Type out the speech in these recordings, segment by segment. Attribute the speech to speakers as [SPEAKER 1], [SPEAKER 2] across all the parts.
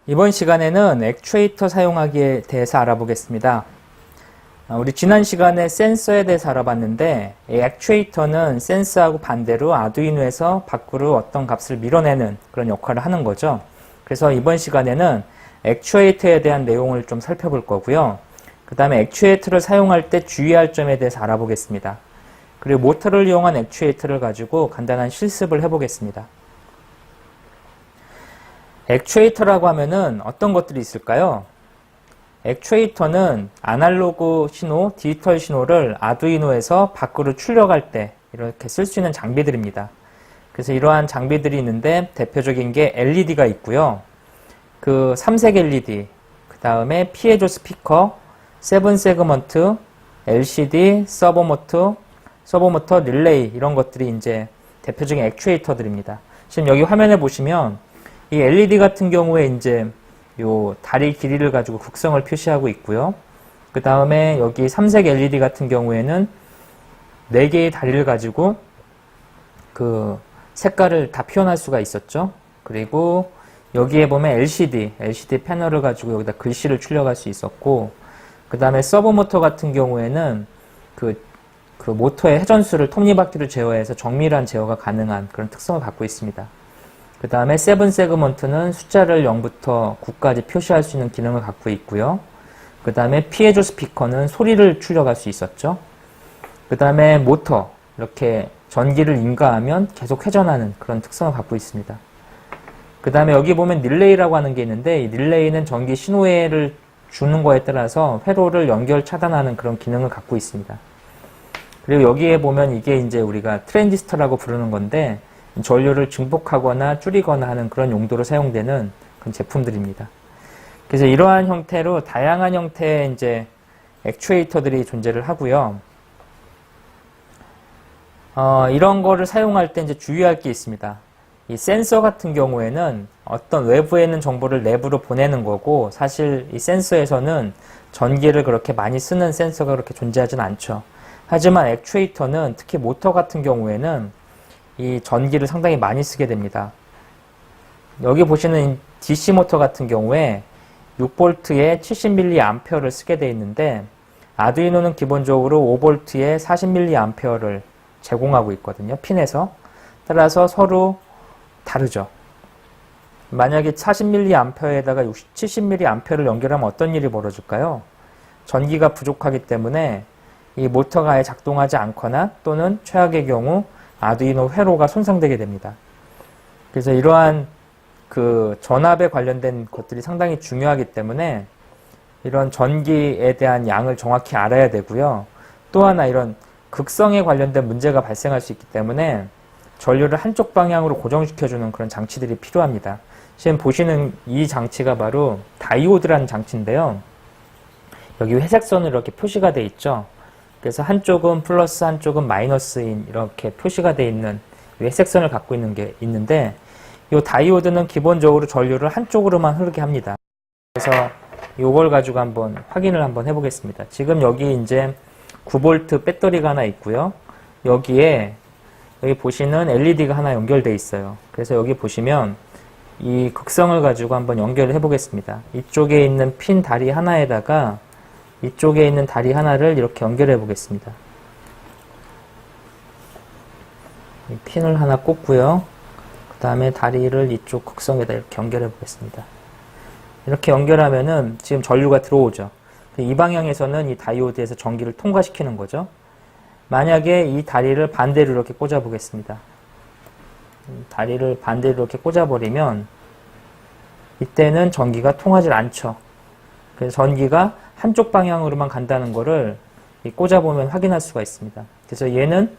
[SPEAKER 1] 이번 시간에는 액추에이터 사용하기에 대해서 알아보겠습니다. 우리 지난 시간에 센서에 대해서 알아봤는데 이 액추에이터는 센서하고 반대로 아두이노에서 밖으로 어떤 값을 밀어내는 그런 역할을 하는 거죠. 그래서 이번 시간에는 액추에이터에 대한 내용을 좀 살펴볼 거고요. 그 다음에 액추에이터를 사용할 때 주의할 점에 대해서 알아보겠습니다. 그리고 모터를 이용한 액추에이터를 가지고 간단한 실습을 해보겠습니다. 액추에이터라고 하면은 어떤 것들이 있을까요? 액추에이터는 아날로그 신호, 디지털 신호를 아두이노에서 밖으로 출력할 때 이렇게 쓸 수 있는 장비들입니다. 그래서 이러한 장비들이 있는데 대표적인 게 LED가 있고요. 그 삼색 LED, 그 다음에 피에조 스피커, 세븐 세그먼트, LCD, 서버모터, 릴레이 이런 것들이 이제 대표적인 액추에이터들입니다. 지금 여기 화면에 보시면 이 LED 같은 경우에 이제 요 다리 길이를 가지고 극성을 표시하고 있고요. 그 다음에 여기 삼색 LED 같은 경우에는 4개의 다리를 가지고 그 색깔을 다 표현할 수가 있었죠. 그리고 여기에 보면 LCD 패널을 가지고 여기다 글씨를 출력할 수 있었고, 그 다음에 서브모터 같은 경우에는 그 모터의 회전수를 톱니바퀴로 제어해서 정밀한 제어가 가능한 그런 특성을 갖고 있습니다. 그 다음에 세븐 세그먼트는 숫자를 0부터 9까지 표시할 수 있는 기능을 갖고 있고요. 그 다음에 피에조 스피커는 소리를 출력할 수 있었죠. 그 다음에 모터, 이렇게 전기를 인가하면 계속 회전하는 그런 특성을 갖고 있습니다. 그 다음에 여기 보면 릴레이라고 하는 게 있는데, 이 릴레이는 전기 신호회를 주는 거에 따라서 회로를 연결 차단하는 그런 기능을 갖고 있습니다. 그리고 여기에 보면 이게 이제 우리가 트랜지스터라고 부르는 건데, 전류를 증폭하거나 줄이거나 하는 그런 용도로 사용되는 그런 제품들입니다. 그래서 이러한 형태로 다양한 형태의 이제 액추에이터들이 존재를 하고요. 이런 거를 사용할 때 이제 주의할 게 있습니다. 이 센서 같은 경우에는 어떤 외부에 있는 정보를 내부로 보내는 거고, 사실 이 센서에서는 전기를 그렇게 많이 쓰는 센서가 그렇게 존재하지는 않죠. 하지만 액추에이터는 특히 모터 같은 경우에는 이 전기를 상당히 많이 쓰게 됩니다. 여기 보시는 DC 모터 같은 경우에 6V에 70mA를 쓰게 되어 있는데, 아두이노는 기본적으로 5V에 40mA를 제공하고 있거든요. 핀에서. 따라서 서로 다르죠. 만약에 40mA에다가 70mA를 연결하면 어떤 일이 벌어질까요? 전기가 부족하기 때문에 이 모터가 아예 작동하지 않거나 또는 최악의 경우 아두이노 회로가 손상되게 됩니다. 그래서 이러한 그 전압에 관련된 것들이 상당히 중요하기 때문에 이런 전기에 대한 양을 정확히 알아야 되고요. 또 하나 이런 극성에 관련된 문제가 발생할 수 있기 때문에 전류를 한쪽 방향으로 고정시켜주는 그런 장치들이 필요합니다. 지금 보시는 이 장치가 바로 다이오드라는 장치인데요. 여기 회색선으로 이렇게 표시가 되어 있죠. 그래서 한쪽은 플러스 한쪽은 마이너스인 이렇게 표시가 되어 있는 회색선을 갖고 있는 게 있는데, 이 다이오드는 기본적으로 전류를 한쪽으로만 흐르게 합니다. 그래서 이걸 가지고 한번 확인을 한번 해보겠습니다. 지금 여기 이제 9V 배터리가 하나 있고요. 여기 보시는 LED가 하나 연결되어 있어요. 그래서 여기 보시면 이 극성을 가지고 한번 연결을 해보겠습니다. 이쪽에 있는 핀 다리 하나에다가 이쪽에 있는 다리 하나를 이렇게 연결해 보겠습니다. 이 핀을 하나 꽂고요. 그 다음에 다리를 이쪽 극성에다 이렇게 연결해 보겠습니다. 이렇게 연결하면은 지금 전류가 들어오죠. 이 방향에서는 이 다이오드에서 전기를 통과시키는 거죠. 만약에 이 다리를 반대로 이렇게 꽂아 보겠습니다. 다리를 반대로 이렇게 꽂아 버리면 이때는 전기가 통하지 않죠. 그래서 전기가 한쪽 방향으로만 간다는 거를 꽂아보면 확인할 수가 있습니다. 그래서 얘는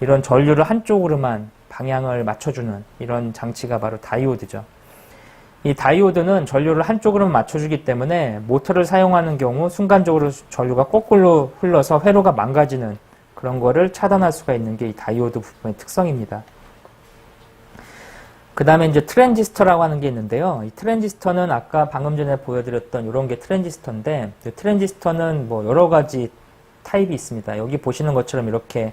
[SPEAKER 1] 이런 전류를 한쪽으로만 방향을 맞춰주는 이런 장치가 바로 다이오드죠. 이 다이오드는 전류를 한쪽으로만 맞춰주기 때문에 모터를 사용하는 경우 순간적으로 전류가 거꾸로 흘러서 회로가 망가지는 그런 거를 차단할 수가 있는 게 이 다이오드 부품의 특성입니다. 그 다음에 이제 트랜지스터라고 하는 게 있는데요. 이 트랜지스터는 아까 방금 전에 보여드렸던 이런 게 트랜지스터인데, 이 트랜지스터는 뭐 여러 가지 타입이 있습니다. 여기 보시는 것처럼 이렇게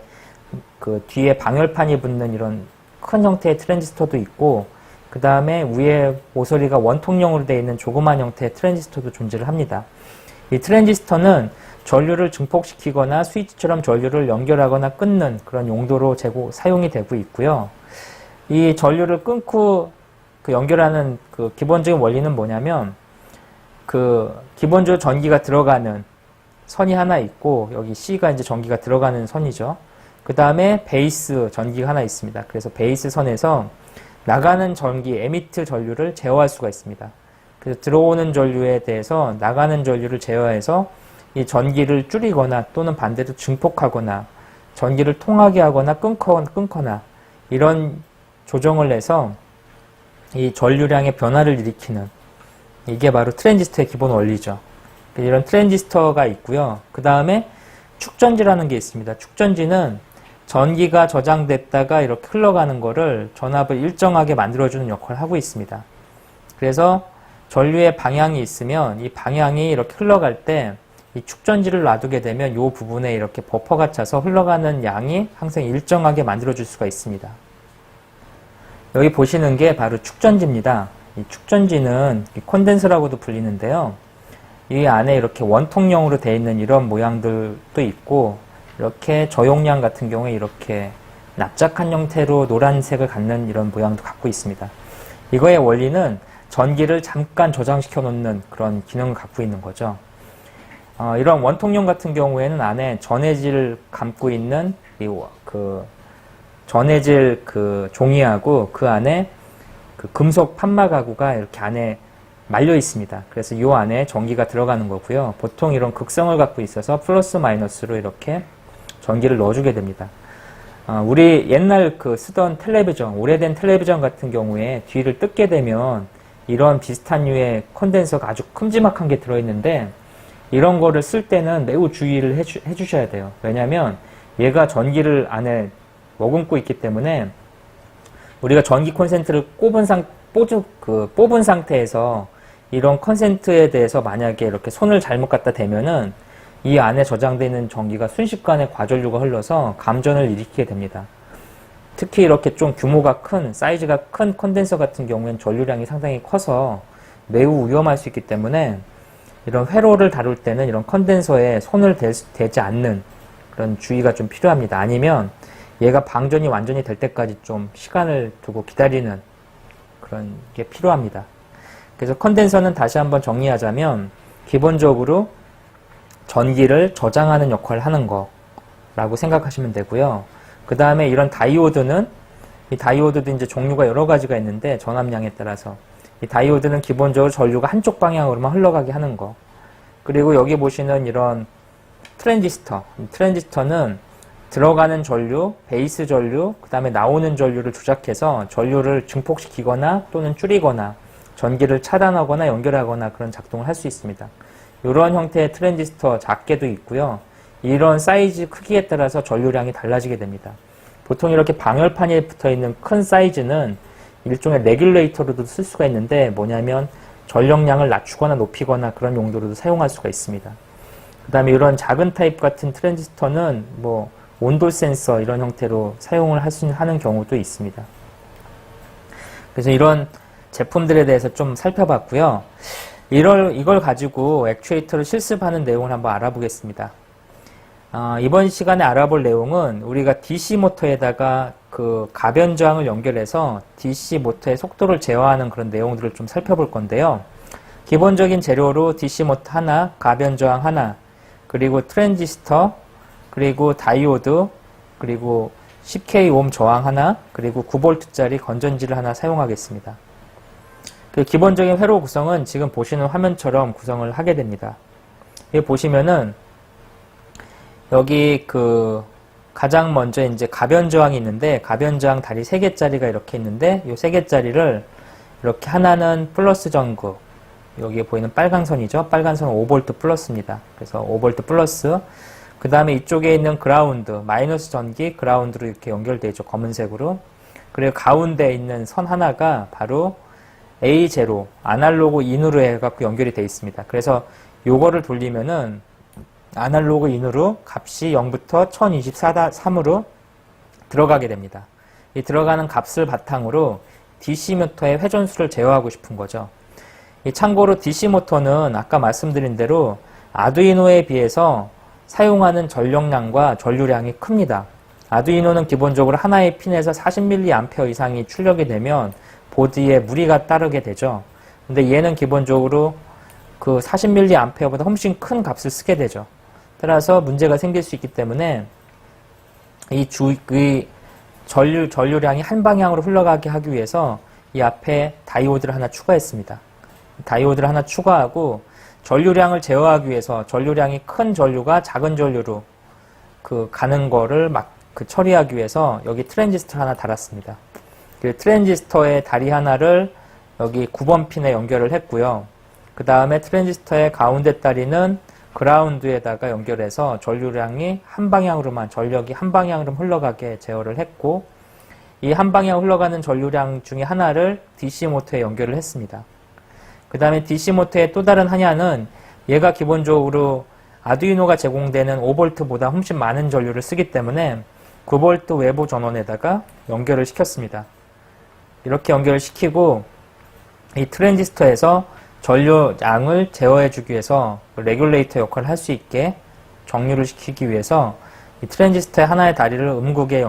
[SPEAKER 1] 그 뒤에 방열판이 붙는 이런 큰 형태의 트랜지스터도 있고, 그 다음에 위에 모서리가 원통형으로 되어 있는 조그만 형태의 트랜지스터도 존재를 합니다. 이 트랜지스터는 전류를 증폭시키거나 스위치처럼 전류를 연결하거나 끊는 그런 용도로 사용이 되고 있고요. 이 전류를 끊고 그 연결하는 그 기본적인 원리는 뭐냐면, 그 기본적으로 전기가 들어가는 선이 하나 있고, 여기 C가 이제 전기가 들어가는 선이죠. 그 다음에 베이스 전기가 하나 있습니다. 그래서 베이스 선에서 나가는 전기, 에미트 전류를 제어할 수가 있습니다. 그래서 들어오는 전류에 대해서 나가는 전류를 제어해서 이 전기를 줄이거나 또는 반대로 증폭하거나 전기를 통하게 하거나 끊거나 이런 조정을 해서 이 전류량의 변화를 일으키는, 이게 바로 트랜지스터의 기본 원리죠. 이런 트랜지스터가 있고요. 그 다음에 축전지라는 게 있습니다. 축전지는 전기가 저장됐다가 이렇게 흘러가는 거를 전압을 일정하게 만들어주는 역할을 하고 있습니다. 그래서 전류의 방향이 있으면 이 방향이 이렇게 흘러갈 때 이 축전지를 놔두게 되면 이 부분에 이렇게 버퍼가 차서 흘러가는 양이 항상 일정하게 만들어줄 수가 있습니다. 여기 보시는 게 바로 축전지입니다. 이 축전지는 콘덴서라고도 불리는데요. 이 안에 이렇게 원통형으로 되어 있는 이런 모양들도 있고, 이렇게 저용량 같은 경우에 이렇게 납작한 형태로 노란색을 갖는 이런 모양도 갖고 있습니다. 이거의 원리는 전기를 잠깐 저장시켜 놓는 그런 기능을 갖고 있는 거죠. 이런 원통형 같은 경우에는 안에 전해질 감고 있는 전해질 그 종이하고 그 안에 그 금속 판마가구가 이렇게 안에 말려 있습니다. 그래서 이 안에 전기가 들어가는 거고요. 보통 이런 극성을 갖고 있어서 플러스 마이너스로 이렇게 전기를 넣어주게 됩니다. 우리 옛날 그 쓰던 텔레비전, 오래된 텔레비전 같은 경우에 뒤를 뜯게 되면 이런 비슷한 류의 콘덴서가 아주 큼지막한 게 들어있는데, 이런 거를 쓸 때는 매우 주의를 해주셔야 돼요. 왜냐하면 얘가 전기를 안에 머금고 있기 때문에 우리가 전기 콘센트를 뽑은 상태에서 이런 콘센트에 대해서 만약에 이렇게 손을 잘못 갖다 대면은 이 안에 저장되어 있는 전기가 순식간에 과전류가 흘러서 감전을 일으키게 됩니다. 특히 이렇게 좀 규모가 큰, 사이즈가 큰 콘덴서 같은 경우에는 전류량이 상당히 커서 매우 위험할 수 있기 때문에 이런 회로를 다룰 때는 이런 컨덴서에 손을 대지 않는 그런 주의가 좀 필요합니다. 아니면 얘가 방전이 완전히 될 때까지 좀 시간을 두고 기다리는 그런 게 필요합니다. 그래서 컨덴서는 다시 한번 정리하자면 기본적으로 전기를 저장하는 역할을 하는 거라고 생각하시면 되고요. 그 다음에 이런 다이오드는, 이 다이오드도 이제 종류가 여러 가지가 있는데 전압량에 따라서 이 다이오드는 기본적으로 전류가 한쪽 방향으로만 흘러가게 하는 거. 그리고 여기 보시는 이런 트랜지스터는 들어가는 전류, 베이스 전류, 그 다음에 나오는 전류를 조작해서 전류를 증폭시키거나 또는 줄이거나 전기를 차단하거나 연결하거나 그런 작동을 할 수 있습니다. 이런 형태의 트랜지스터 작게도 있고요. 이런 사이즈 크기에 따라서 전류량이 달라지게 됩니다. 보통 이렇게 방열판에 붙어있는 큰 사이즈는 일종의 레귤레이터로도 쓸 수가 있는데, 뭐냐면 전력량을 낮추거나 높이거나 그런 용도로도 사용할 수가 있습니다. 그 다음에 이런 작은 타입 같은 트랜지스터는 뭐 온도 센서 이런 형태로 사용을 하는 경우도 있습니다. 그래서 이런 제품들에 대해서 좀 살펴봤고요. 이걸 가지고 액추에이터를 실습하는 내용을 한번 알아보겠습니다. 이번 시간에 알아볼 내용은 우리가 DC 모터에다가 그 가변 저항을 연결해서 DC 모터의 속도를 제어하는 그런 내용들을 좀 살펴볼 건데요. 기본적인 재료로 DC 모터 하나, 가변 저항 하나, 그리고 트랜지스터, 그리고 다이오드, 그리고 10K 옴 저항 하나, 그리고 9V짜리 건전지를 하나 사용하겠습니다. 그 기본적인 회로 구성은 지금 보시는 화면처럼 구성을 하게 됩니다. 여기 보시면은 여기 그 가장 먼저 이제 가변 저항이 있는데, 가변 저항 다리 3개짜리가 이렇게 있는데, 이 3개짜리를 이렇게 하나는 플러스 전구, 여기에 보이는 빨간 선이죠. 빨간 선은 5V 플러스입니다. 그래서 5V 플러스, 그 다음에 이쪽에 있는 그라운드, 마이너스 전기 그라운드로 이렇게 연결되어 있죠. 검은색으로. 그리고 가운데 있는 선 하나가 바로 A0, 아날로그 인으로 해갖고 연결이 되어 있습니다. 그래서 요거를 돌리면은 아날로그 인으로 값이 0부터 1024-3으로 들어가게 됩니다. 이 들어가는 값을 바탕으로 DC 모터의 회전수를 제어하고 싶은 거죠. 참고로 DC 모터는 아까 말씀드린 대로 아두이노에 비해서 사용하는 전력량과 전류량이 큽니다. 아두이노는 기본적으로 하나의 핀에서 40mA 이상이 출력이 되면 보드에 무리가 따르게 되죠. 근데 얘는 기본적으로 그 40mA보다 훨씬 큰 값을 쓰게 되죠. 따라서 문제가 생길 수 있기 때문에 이 전류량이 한 방향으로 흘러가게 하기 위해서 이 앞에 다이오드를 하나 추가했습니다. 다이오드를 하나 추가하고 전류량을 제어하기 위해서 전류량이 큰 전류가 작은 전류로 가는 거를 처리하기 위해서 여기 트랜지스터 하나 달았습니다. 그 트랜지스터의 다리 하나를 여기 9번 핀에 연결을 했고요. 그 다음에 트랜지스터의 가운데 다리는 그라운드에다가 연결해서 전류량이 한 방향으로만, 전력이 한 방향으로 흘러가게 제어를 했고, 이 한 방향 흘러가는 전류량 중에 하나를 DC 모터에 연결을 했습니다. 그 다음에 DC 모터의 또 다른 하나는 얘가 기본적으로 아두이노가 제공되는 5V보다 훨씬 많은 전류를 쓰기 때문에 9V 외부 전원에다가 연결을 시켰습니다. 이렇게 연결을 시키고 이 트랜지스터에서 전류량을 제어해주기 위해서 레귤레이터 역할을 할 수 있게 정류를 시키기 위해서 이 트랜지스터의 하나의 다리를 음극에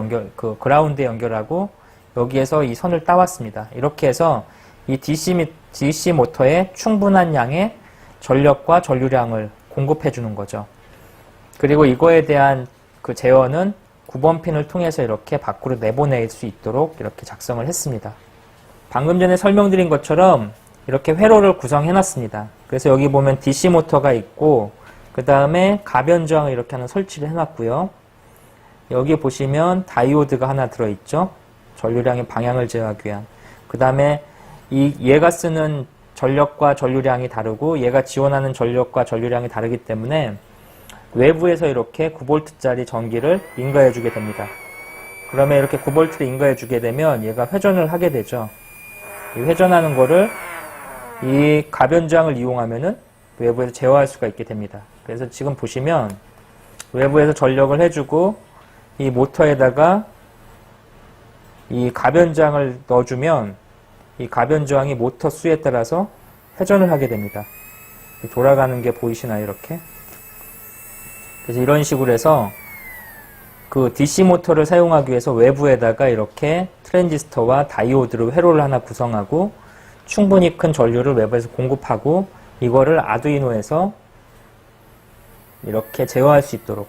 [SPEAKER 1] 그라운드에 연결하고 여기에서 이 선을 따왔습니다. 이렇게 해서 이 DC 모터에 충분한 양의 전력과 전류량을 공급해주는 거죠. 그리고 이거에 대한 그 제어는 9번 핀을 통해서 이렇게 밖으로 내보낼 수 있도록 이렇게 작성을 했습니다. 방금 전에 설명드린 것처럼 이렇게 회로를 구성해 놨습니다. 그래서 여기 보면 DC 모터가 있고 그 다음에 가변저항을 이렇게 하나 설치를 해 놨고요. 여기 보시면 다이오드가 하나 들어있죠. 전류량의 방향을 제어하기 위한. 그 다음에 얘가 쓰는 전력과 전류량이 다르고 얘가 지원하는 전력과 전류량이 다르기 때문에 외부에서 이렇게 9V짜리 전기를 인가해 주게 됩니다. 그러면 이렇게 9V를 인가해 주게 되면 얘가 회전을 하게 되죠. 이 회전하는 거를 이 가변저항을 이용하면은 외부에서 제어할 수가 있게 됩니다. 그래서 지금 보시면 외부에서 전력을 해주고 이 모터에다가 이 가변저항을 넣어주면 이 가변저항이 모터 수에 따라서 회전을 하게 됩니다. 돌아가는 게 보이시나요? 이렇게. 그래서 이런 식으로 해서 그 DC 모터를 사용하기 위해서 외부에다가 이렇게 트랜지스터와 다이오드로 회로를 하나 구성하고 충분히 큰 전류를 외부에서 공급하고 이거를 아두이노에서 이렇게 제어할 수 있도록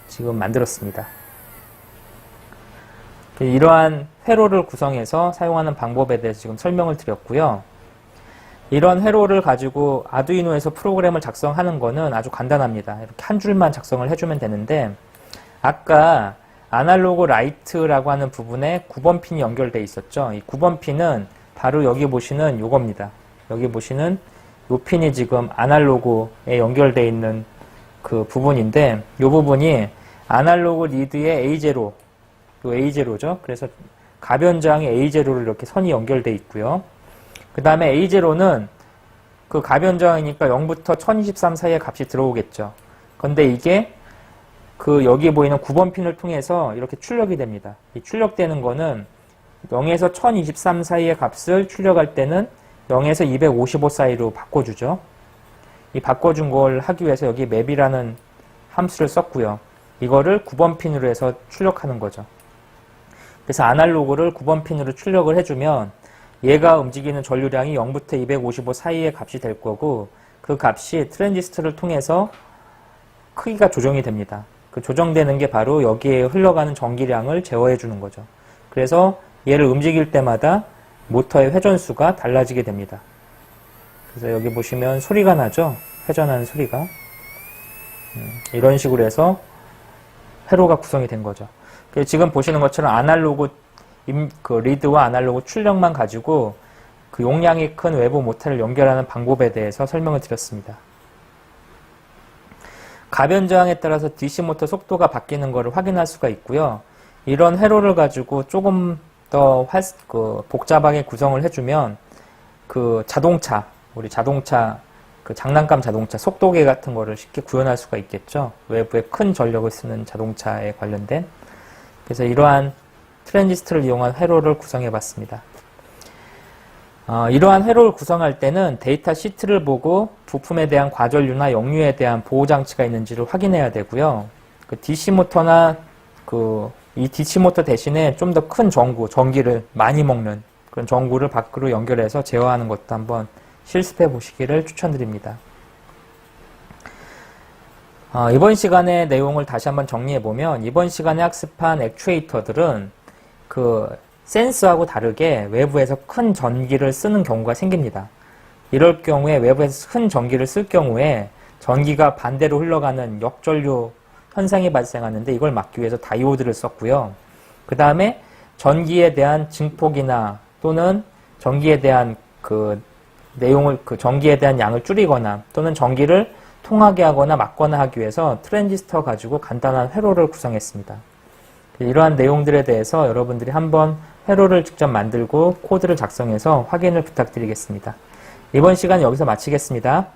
[SPEAKER 1] 지금 만들었습니다. 이러한 회로를 구성해서 사용하는 방법에 대해서 지금 설명을 드렸고요. 이런 회로를 가지고 아두이노에서 프로그램을 작성하는 거는 아주 간단합니다. 이렇게 한 줄만 작성을 해주면 되는데 아까 아날로그 라이트라고 하는 부분에 9번 핀이 연결되어 있었죠. 이 9번 핀은 바로 여기 보시는 요겁니다. 여기 보시는 요 핀이 지금 아날로그에 연결되어 있는 그 부분인데 요 부분이 아날로그 리드의 A0, 요 A0죠. 그래서 가변저항의 A0를 이렇게 선이 연결되어 있고요. 그 다음에 A0는 그 가변저항이니까 0부터 1023 사이의 값이 들어오겠죠. 근데 이게 그 여기 보이는 9번 핀을 통해서 이렇게 출력이 됩니다. 이 출력되는 거는 0에서 1023 사이의 값을 출력할 때는 0에서 255 사이로 바꿔주죠. 이 바꿔준 걸 하기 위해서 여기 맵이라는 함수를 썼고요. 이거를 9번 핀으로 해서 출력하는 거죠. 그래서 아날로그를 9번 핀으로 출력을 해주면 얘가 움직이는 전류량이 0부터 255 사이의 값이 될 거고 그 값이 트랜지스터를 통해서 크기가 조정이 됩니다. 그 조정되는 게 바로 여기에 흘러가는 전기량을 제어해 주는 거죠. 그래서 얘를 움직일 때마다 모터의 회전수가 달라지게 됩니다. 그래서 여기 보시면 소리가 나죠? 회전하는 소리가. 이런 식으로 해서 회로가 구성이 된 거죠. 지금 보시는 것처럼 아날로그 그 리드와 아날로그 출력만 가지고 그 용량이 큰 외부 모터를 연결하는 방법에 대해서 설명을 드렸습니다. 가변 저항에 따라서 DC 모터 속도가 바뀌는 것을 확인할 수가 있고요. 이런 회로를 가지고 조금 더 복잡하게 구성을 해주면 우리 자동차 장난감 자동차 속도계 같은 거를 쉽게 구현할 수가 있겠죠. 외부에 큰 전력을 쓰는 자동차에 관련된. 그래서 이러한 트랜지스터를 이용한 회로를 구성해 봤습니다. 이러한 회로를 구성할 때는 데이터 시트를 보고 부품에 대한 과전류나 역류에 대한 보호장치가 있는지를 확인해야 되고요. DC 모터나 이 DC 모터 대신에 좀 더 큰 전기를 많이 먹는 그런 전구를 밖으로 연결해서 제어하는 것도 한번 실습해 보시기를 추천드립니다. 이번 시간의 내용을 다시 한번 정리해 보면 이번 시간에 학습한 액추에이터들은 센서하고 다르게 외부에서 큰 전기를 쓰는 경우가 생깁니다. 이럴 경우에 외부에서 큰 전기를 쓸 경우에 전기가 반대로 흘러가는 역전류 현상이 발생하는데 이걸 막기 위해서 다이오드를 썼고요. 그 다음에 전기에 대한 증폭이나 또는 전기에 대한 전기에 대한 양을 줄이거나 또는 전기를 통하게 하거나 막거나 하기 위해서 트랜지스터 가지고 간단한 회로를 구성했습니다. 이러한 내용들에 대해서 여러분들이 한번 회로를 직접 만들고 코드를 작성해서 확인을 부탁드리겠습니다. 이번 시간 여기서 마치겠습니다.